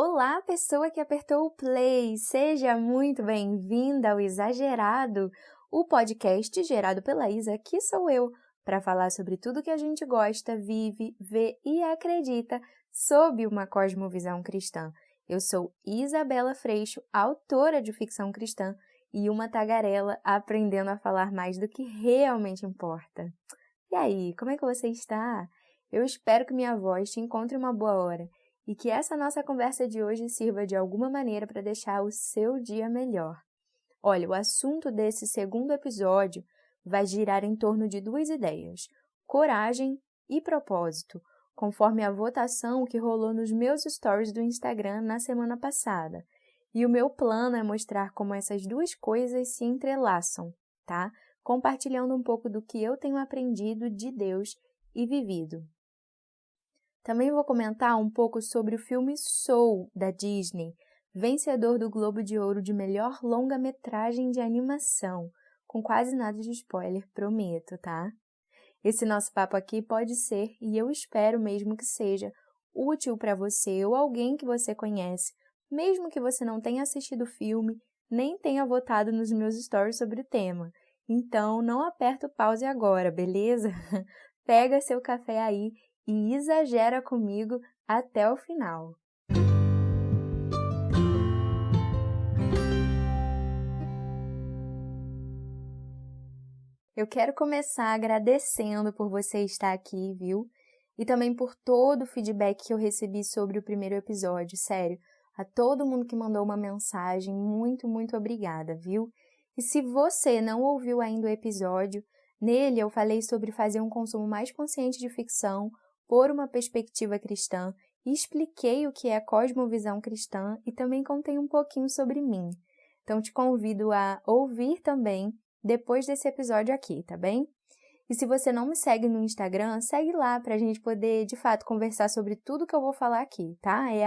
Olá, pessoa que apertou o play! Seja muito bem-vinda ao Exagerado, o podcast gerado pela Isa, que sou eu, para falar sobre tudo que a gente gosta, vive, vê e acredita sob uma cosmovisão cristã. Eu sou Isabela Freixo, autora de ficção cristã e uma tagarela aprendendo a falar mais do que realmente importa. E aí, como é que você está? Eu espero que minha voz te encontre uma boa hora e que essa nossa conversa de hoje sirva de alguma maneira para deixar o seu dia melhor. Olha, o assunto desse segundo episódio vai girar em torno de duas ideias: coragem e propósito, conforme a votação que rolou nos meus stories do Instagram na semana passada. E o meu plano é mostrar como essas duas coisas se entrelaçam, tá? Compartilhando um pouco do que eu tenho aprendido de Deus e vivido. Também vou comentar um pouco sobre o filme Soul, da Disney, vencedor do Globo de Ouro de melhor longa-metragem de animação, com quase nada de spoiler, prometo, tá? Esse nosso papo aqui pode ser, e eu espero mesmo que seja, útil para você ou alguém que você conhece, mesmo que você não tenha assistido o filme, nem tenha votado nos meus stories sobre o tema. Então, não aperta o pause agora, beleza? Pega seu café aí e exagera comigo até o final. Eu quero começar agradecendo por você estar aqui, viu? E também por todo o feedback que eu recebi sobre o primeiro episódio, sério. A todo mundo que mandou uma mensagem, muito obrigada, viu? E se você não ouviu ainda o episódio, nele eu falei sobre fazer um consumo mais consciente de ficção, por uma perspectiva cristã, e expliquei o que é cosmovisão cristã e também contei um pouquinho sobre mim. Então te convido a ouvir também depois desse episódio aqui, tá bem? E se você não me segue no Instagram, segue lá pra gente poder, de fato, conversar sobre tudo que eu vou falar aqui, tá? É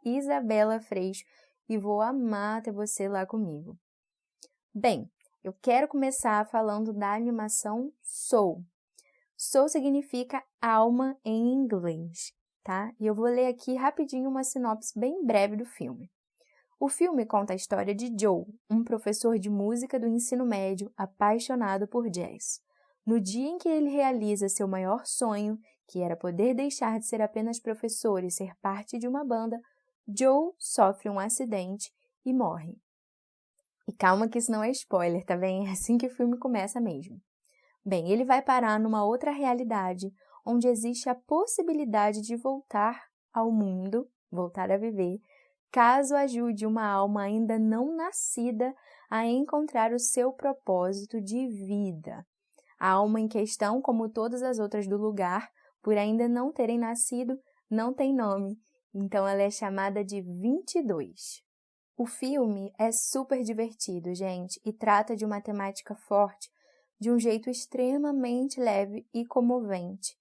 @IsabelaFreixo e vou amar ter você lá comigo. Bem, eu quero começar falando da animação Soul. Soul significa alma em inglês, tá? E eu vou ler aqui rapidinho uma sinopse bem breve do filme. O filme conta a história de Joe, um professor de música do ensino médio apaixonado por jazz. No dia em que ele realiza seu maior sonho, que era poder deixar de ser apenas professor e ser parte de uma banda, Joe sofre um acidente e morre. E calma que isso não é spoiler, tá bem? É assim que o filme começa mesmo. Bem, ele vai parar numa outra realidade, onde existe a possibilidade de voltar ao mundo, voltar a viver, caso ajude uma alma ainda não nascida a encontrar o seu propósito de vida. A alma em questão, como todas as outras do lugar, por ainda não terem nascido, não tem nome, então ela é chamada de 22. O filme é super divertido, gente, e trata de uma temática forte, de um jeito extremamente leve e comovente.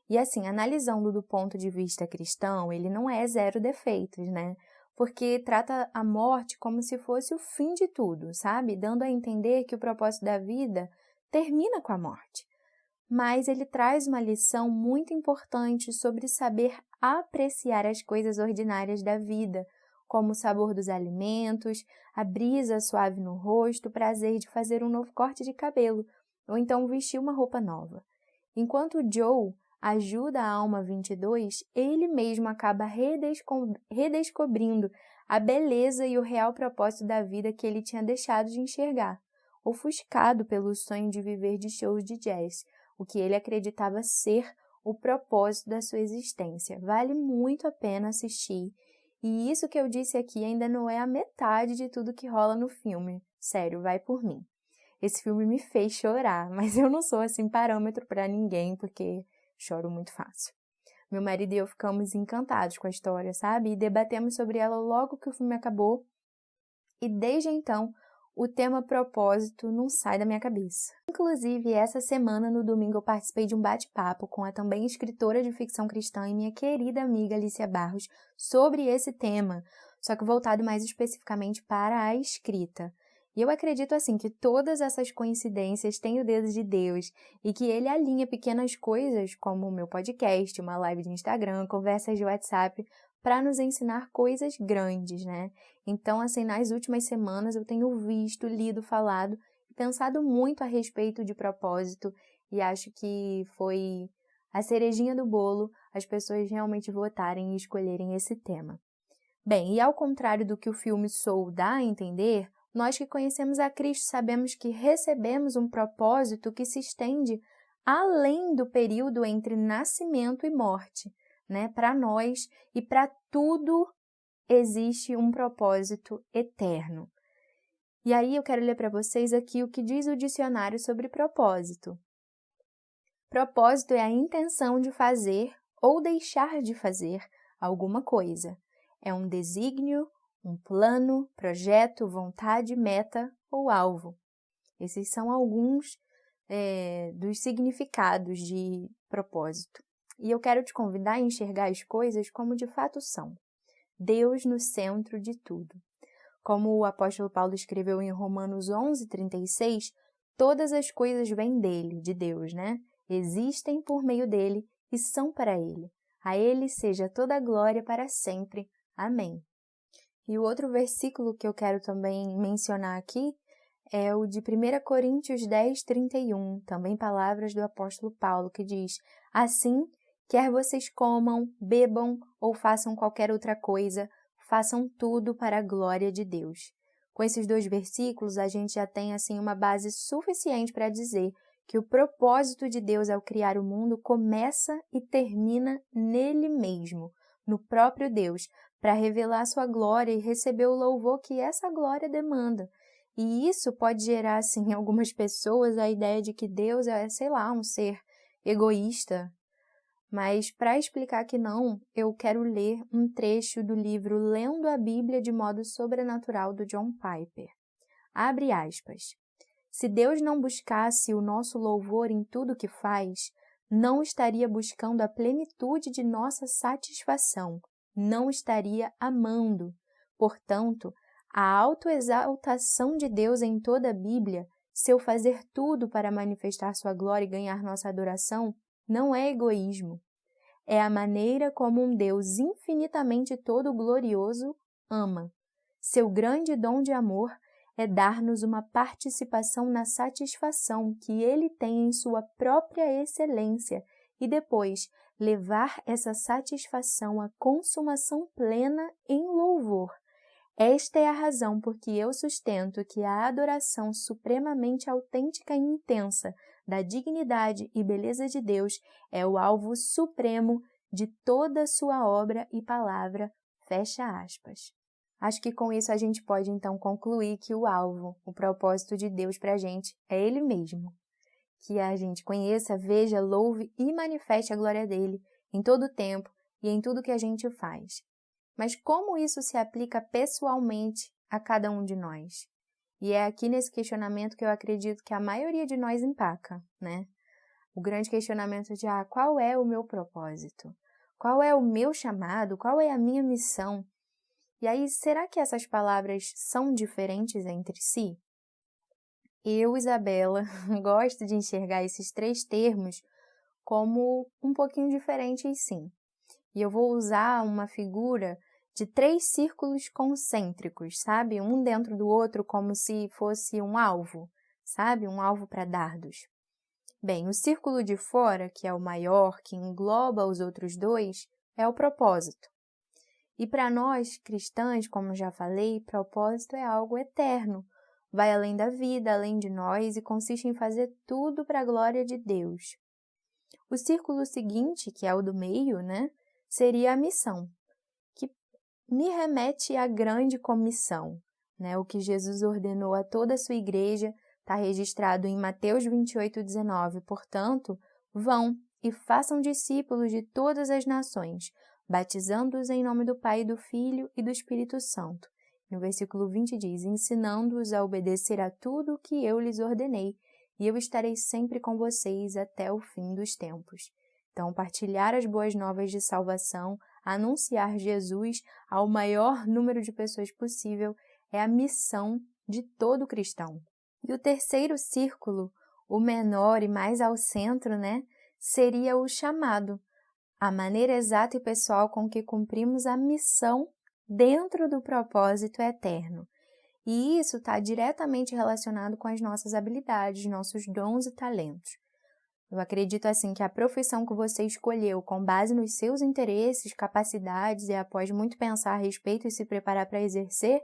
E assim, analisando do ponto de vista cristão, ele não é zero defeitos, né? Porque trata a morte como se fosse o fim de tudo, sabe? Dando a entender que o propósito da vida termina com a morte. Mas ele traz uma lição muito importante sobre saber apreciar as coisas ordinárias da vida, como o sabor dos alimentos, a brisa suave no rosto, o prazer de fazer um novo corte de cabelo, ou então vestir uma roupa nova. Enquanto Joe ajuda a alma 22, ele mesmo acaba redescobrindo a beleza e o real propósito da vida que ele tinha deixado de enxergar, ofuscado pelo sonho de viver de shows de jazz, o que ele acreditava ser o propósito da sua existência. Vale muito a pena assistir. E isso que eu disse aqui ainda não é a metade de tudo que rola no filme. Sério, vai por mim. Esse filme me fez chorar, mas eu não sou assim parâmetro para ninguém, porque choro muito fácil. Meu marido e eu ficamos encantados com a história, sabe? E debatemos sobre ela logo que o filme acabou. E desde então, o tema propósito não sai da minha cabeça. Inclusive, essa semana, no domingo, eu participei de um bate-papo com a também escritora de ficção cristã e minha querida amiga Alicia Barros sobre esse tema, só que voltado mais especificamente para a escrita. E eu acredito assim que todas essas coincidências têm o dedo de Deus e que ele alinha pequenas coisas como o meu podcast, uma live de Instagram, conversas de WhatsApp, para nos ensinar coisas grandes, né? Então, assim, nas últimas semanas eu tenho visto, lido, falado e pensado muito a respeito de propósito e acho que foi a cerejinha do bolo as pessoas realmente votarem e escolherem esse tema. Bem, e ao contrário do que o filme Soul dá a entender, nós que conhecemos a Cristo sabemos que recebemos um propósito que se estende além do período entre nascimento e morte, né? Para nós e para tudo existe um propósito eterno. E aí eu quero ler para vocês aqui o que diz o dicionário sobre propósito. Propósito é a intenção de fazer ou deixar de fazer alguma coisa. É um desígnio, um plano, projeto, vontade, meta ou alvo. Esses são alguns dos significados de propósito. E eu quero te convidar a enxergar as coisas como de fato são. Deus no centro de tudo. Como o apóstolo Paulo escreveu em Romanos 11:36, todas as coisas vêm dele, de Deus, né? Existem por meio dele e são para ele. A ele seja toda a glória para sempre. Amém. E o outro versículo que eu quero também mencionar aqui é o de 1 Coríntios 10:31, também palavras do apóstolo Paulo, que diz: assim, quer vocês comam, bebam ou façam qualquer outra coisa, façam tudo para a glória de Deus. Com esses dois versículos, a gente já tem assim uma base suficiente para dizer que o propósito de Deus ao criar o mundo começa e termina nele mesmo, no próprio Deus, para revelar sua glória e receber o louvor que essa glória demanda. E isso pode gerar, assim, em algumas pessoas a ideia de que Deus é, sei lá, um ser egoísta. Mas para explicar que não, eu quero ler um trecho do livro Lendo a Bíblia de Modo Sobrenatural, do John Piper. Abre aspas. Se Deus não buscasse o nosso louvor em tudo que faz, não estaria buscando a plenitude de nossa satisfação, não estaria amando. Portanto, a autoexaltação de Deus em toda a Bíblia, seu fazer tudo para manifestar sua glória e ganhar nossa adoração, não é egoísmo. É a maneira como um Deus infinitamente todo glorioso ama. Seu grande dom de amor é dar-nos uma participação na satisfação que ele tem em sua própria excelência e depois levar essa satisfação à consumação plena em louvor. Esta é a razão por que eu sustento que a adoração supremamente autêntica e intensa da dignidade e beleza de Deus é o alvo supremo de toda a sua obra e palavra, fecha aspas. Acho que com isso a gente pode então concluir que o alvo, o propósito de Deus para a gente é Ele mesmo. Que a gente conheça, veja, louve e manifeste a glória dele em todo o tempo e em tudo que a gente faz. Mas como isso se aplica pessoalmente a cada um de nós? E é aqui nesse questionamento que eu acredito que a maioria de nós empaca, né? O grande questionamento de, qual é o meu propósito? Qual é o meu chamado? Qual é a minha missão? E aí, será que essas palavras são diferentes entre si? Eu, Isabela, gosto de enxergar esses três termos como um pouquinho diferentes, sim. E eu vou usar uma figura de 3 círculos concêntricos, sabe? Um dentro do outro, como se fosse um alvo, sabe? Um alvo para dardos. Bem, o círculo de fora, que é o maior, que engloba os outros dois, é o propósito. E para nós, cristãs, como já falei, propósito é algo eterno. Vai além da vida, além de nós e consiste em fazer tudo para a glória de Deus. O círculo seguinte, que é o do meio, né? Seria a missão, que me remete à grande comissão, né? O que Jesus ordenou a toda a sua igreja está registrado em Mateus 28:19. Portanto, vão e façam discípulos de todas as nações, batizando-os em nome do Pai, do Filho e do Espírito Santo. No versículo 20 diz, ensinando-os a obedecer a tudo o que eu lhes ordenei, e eu estarei sempre com vocês até o fim dos tempos. Então, partilhar as boas novas de salvação, anunciar Jesus ao maior número de pessoas possível é a missão de todo cristão. E o terceiro círculo, o menor e mais ao centro, né, seria o chamado, a maneira exata e pessoal com que cumprimos a missão dentro do propósito eterno. E isso está diretamente relacionado com as nossas habilidades, nossos dons e talentos. Eu acredito assim que a profissão que você escolheu com base nos seus interesses, capacidades e após muito pensar a respeito e se preparar para exercer,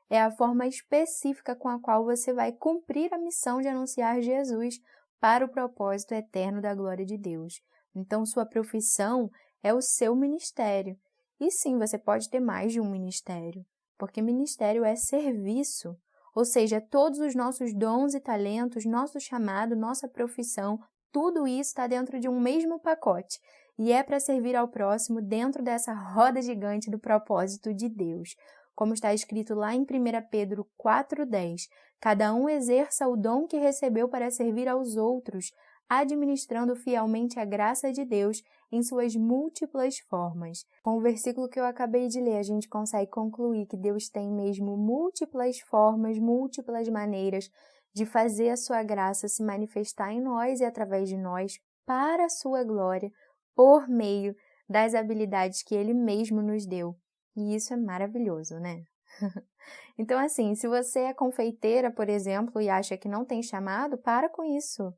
é a forma específica com a qual você vai cumprir a missão de anunciar Jesus para o propósito eterno da glória de Deus. Então, sua profissão é o seu ministério. E sim, você pode ter mais de um ministério, porque ministério é serviço, ou seja, todos os nossos dons e talentos, nosso chamado, nossa profissão, tudo isso está dentro de um mesmo pacote e é para servir ao próximo dentro dessa roda gigante do propósito de Deus. Como está escrito lá em 1 Pedro 4,10, cada um exerça o dom que recebeu para servir aos outros, administrando fielmente a graça de Deus em suas múltiplas formas. Com o versículo que eu acabei de ler, a gente consegue concluir que Deus tem mesmo múltiplas formas, múltiplas maneiras de fazer a sua graça se manifestar em nós e através de nós, para a sua glória, por meio das habilidades que Ele mesmo nos deu. E isso é maravilhoso, né? Então, assim, se você é confeiteira, por exemplo, e acha que não tem chamado, para com isso.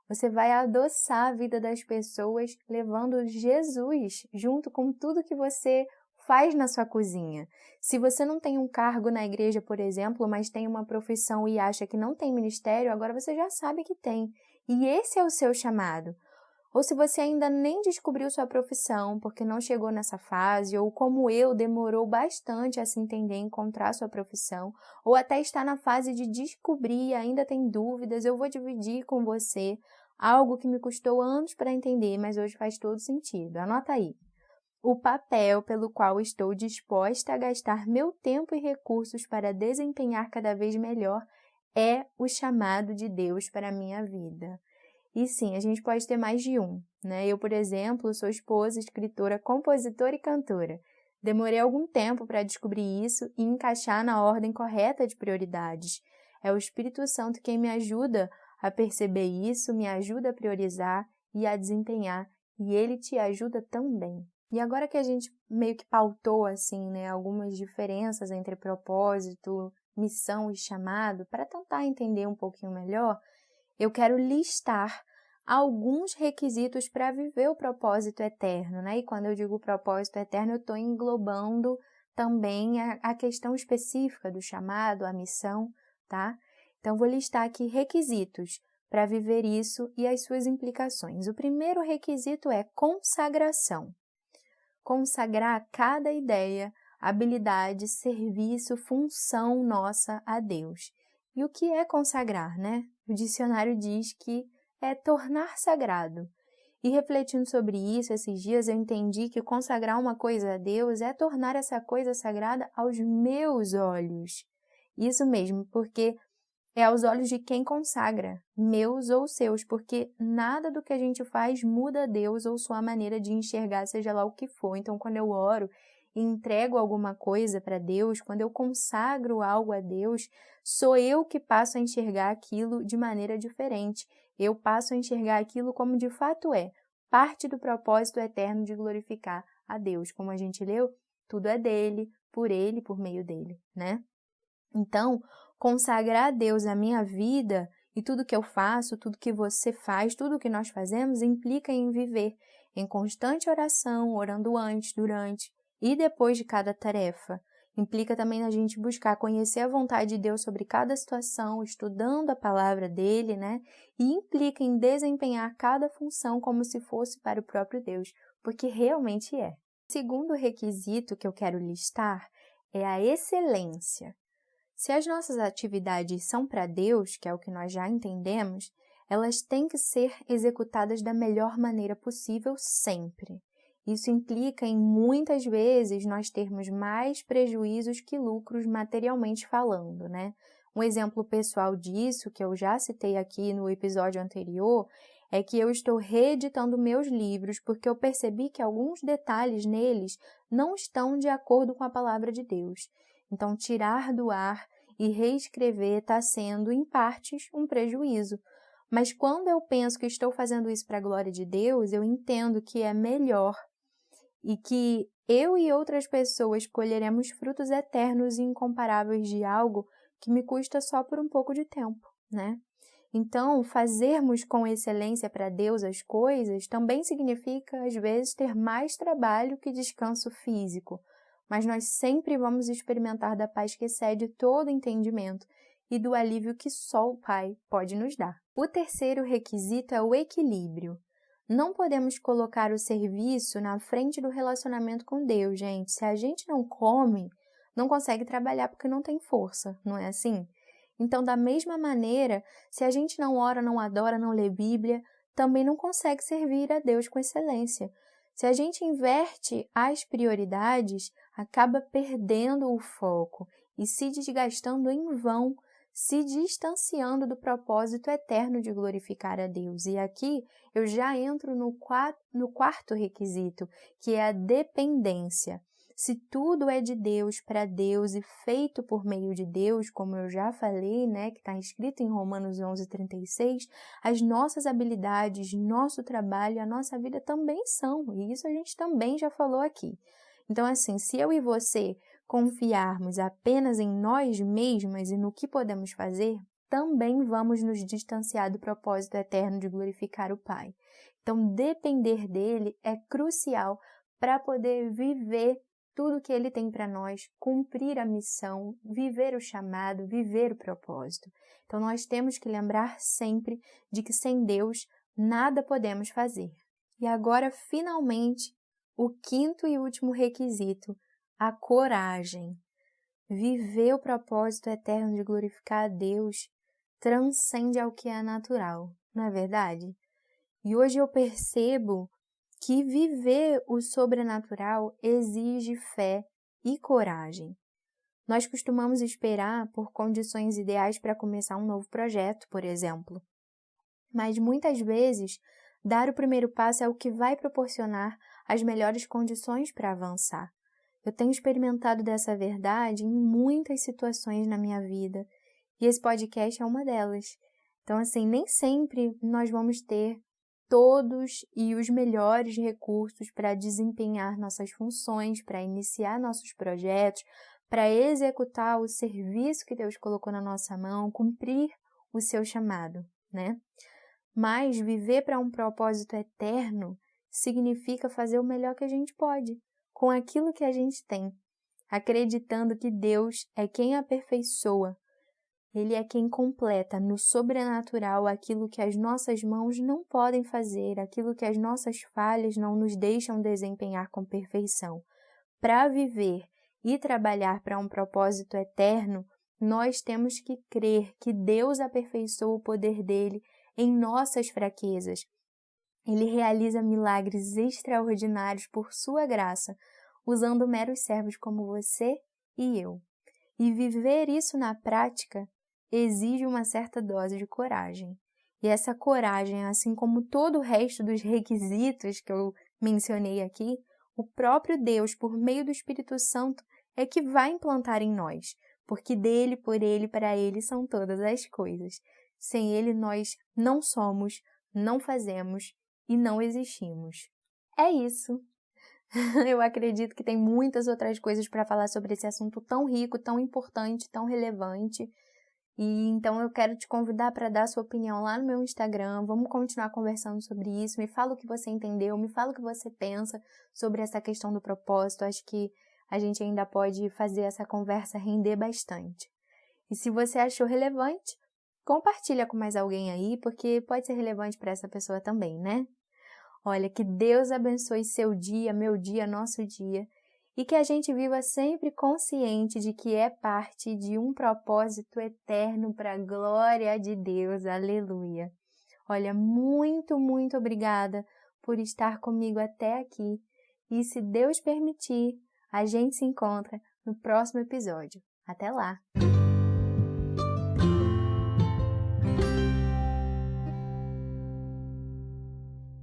Você vai adoçar a vida das pessoas levando Jesus junto com tudo que você faz na sua cozinha. Se você não tem um cargo na igreja, por exemplo, mas tem uma profissão e acha que não tem ministério, agora você já sabe que tem. E esse é o seu chamado. Ou se você ainda nem descobriu sua profissão, porque não chegou nessa fase, ou como eu, demorou bastante a se entender e encontrar sua profissão, ou até está na fase de descobrir e ainda tem dúvidas, eu vou dividir com você algo que me custou anos para entender, mas hoje faz todo sentido. Anota aí. O papel pelo qual estou disposta a gastar meu tempo e recursos para desempenhar cada vez melhor é o chamado de Deus para a minha vida. E sim, a gente pode ter mais de um, né? Eu, por exemplo, sou esposa, escritora, compositora e cantora. Demorei algum tempo para descobrir isso e encaixar na ordem correta de prioridades. É o Espírito Santo quem me ajuda a perceber isso, me ajuda a priorizar e a desempenhar, e Ele te ajuda também. E agora que a gente meio que pautou, assim, né, algumas diferenças entre propósito, missão e chamado, para tentar entender um pouquinho melhor, eu quero listar alguns requisitos para viver o propósito eterno, né? E quando eu digo propósito eterno, eu estou englobando também a questão específica do chamado, a missão, tá? Então, vou listar aqui requisitos para viver isso e as suas implicações. O primeiro requisito é consagração. Consagrar cada ideia, habilidade, serviço, função nossa a Deus. E o que é consagrar, né? O dicionário diz que é tornar sagrado. E refletindo sobre isso, esses dias eu entendi que consagrar uma coisa a Deus é tornar essa coisa sagrada aos meus olhos. Isso mesmo, porque é aos olhos de quem consagra, meus ou seus, porque nada do que a gente faz muda Deus ou sua maneira de enxergar, seja lá o que for. Então, quando eu oro e entrego alguma coisa para Deus, quando eu consagro algo a Deus, sou eu que passo a enxergar aquilo de maneira diferente. Eu passo a enxergar aquilo como de fato é, parte do propósito eterno de glorificar a Deus. Como a gente leu, tudo é dele, por meio dele, né? Então, consagrar a Deus a minha vida e tudo que eu faço, tudo que você faz, tudo que nós fazemos implica em viver em constante oração, orando antes, durante e depois de cada tarefa. Implica também na gente buscar conhecer a vontade de Deus sobre cada situação, estudando a palavra dele, né? E implica em desempenhar cada função como se fosse para o próprio Deus, porque realmente é. O segundo requisito que eu quero listar é a excelência. Se as nossas atividades são para Deus, que é o que nós já entendemos, elas têm que ser executadas da melhor maneira possível sempre. Isso implica em, muitas vezes, nós termos mais prejuízos que lucros materialmente falando, né? Um exemplo pessoal disso, que eu já citei aqui no episódio anterior, é que eu estou reeditando meus livros porque eu percebi que alguns detalhes neles não estão de acordo com a palavra de Deus. Então, tirar do ar e reescrever está sendo, em partes, um prejuízo. Mas quando eu penso que estou fazendo isso para a glória de Deus, eu entendo que é melhor e que eu e outras pessoas colheremos frutos eternos e incomparáveis de algo que me custa só por um pouco de tempo, né? Então, fazermos com excelência para Deus as coisas também significa, às vezes, ter mais trabalho que descanso físico, mas nós sempre vamos experimentar da paz que excede todo entendimento e do alívio que só o Pai pode nos dar. O terceiro requisito é o equilíbrio. Não podemos colocar o serviço na frente do relacionamento com Deus, gente. Se a gente não come, não consegue trabalhar porque não tem força, não é assim? Então, da mesma maneira, se a gente não ora, não adora, não lê Bíblia, também não consegue servir a Deus com excelência. Se a gente inverte as prioridades, acaba perdendo o foco e se desgastando em vão, se distanciando do propósito eterno de glorificar a Deus. E aqui eu já entro no quarto requisito, que é a dependência. Se tudo é de Deus, para Deus e feito por meio de Deus, como eu já falei, né, que está escrito em Romanos 11:36, as nossas habilidades, nosso trabalho, a nossa vida também são, e isso a gente também já falou aqui. Então, assim, se eu e você confiarmos apenas em nós mesmas e no que podemos fazer, também vamos nos distanciar do propósito eterno de glorificar o Pai. Então, depender dele é crucial para poder viver tudo que Ele tem para nós, cumprir a missão, viver o chamado, viver o propósito. Então, nós temos que lembrar sempre de que sem Deus nada podemos fazer. E agora, finalmente, o quinto e último requisito, a coragem. Viver o propósito eterno de glorificar a Deus transcende ao que é natural, não é verdade? E hoje eu percebo que viver o sobrenatural exige fé e coragem. Nós costumamos esperar por condições ideais para começar um novo projeto, por exemplo. Mas muitas vezes, dar o primeiro passo é o que vai proporcionar as melhores condições para avançar. Eu tenho experimentado dessa verdade em muitas situações na minha vida, e esse podcast é uma delas. Então, assim, nem sempre nós vamos ter todos e os melhores recursos para desempenhar nossas funções, para iniciar nossos projetos, para executar o serviço que Deus colocou na nossa mão, cumprir o seu chamado, né? Mas viver para um propósito eterno significa fazer o melhor que a gente pode, com aquilo que a gente tem, acreditando que Deus é quem aperfeiçoa. Ele é quem completa no sobrenatural aquilo que as nossas mãos não podem fazer, aquilo que as nossas falhas não nos deixam desempenhar com perfeição. Para viver e trabalhar para um propósito eterno, nós temos que crer que Deus aperfeiçoa o poder dele em nossas fraquezas. Ele realiza milagres extraordinários por sua graça, usando meros servos como você e eu. E viver isso na prática exige uma certa dose de coragem. E essa coragem, assim como todo o resto dos requisitos que eu mencionei aqui, o próprio Deus, por meio do Espírito Santo, é que vai implantar em nós, porque dele, por ele, para ele são todas as coisas. Sem ele nós não somos, não fazemos e não existimos. É isso! Eu acredito que tem muitas outras coisas para falar sobre esse assunto tão rico, tão importante, tão relevante. E então eu quero te convidar para dar sua opinião lá no meu Instagram. Vamos continuar conversando sobre isso. Me fala o que você entendeu, me fala o que você pensa sobre essa questão do propósito. Acho que a gente ainda pode fazer essa conversa render bastante. E se você achou relevante, compartilha com mais alguém aí, porque pode ser relevante para essa pessoa também, né? Olha, que Deus abençoe seu dia, meu dia, nosso dia, e que a gente viva sempre consciente de que é parte de um propósito eterno para a glória de Deus. Aleluia! Olha, muito, muito obrigada por estar comigo até aqui. E se Deus permitir, a gente se encontra no próximo episódio. Até lá!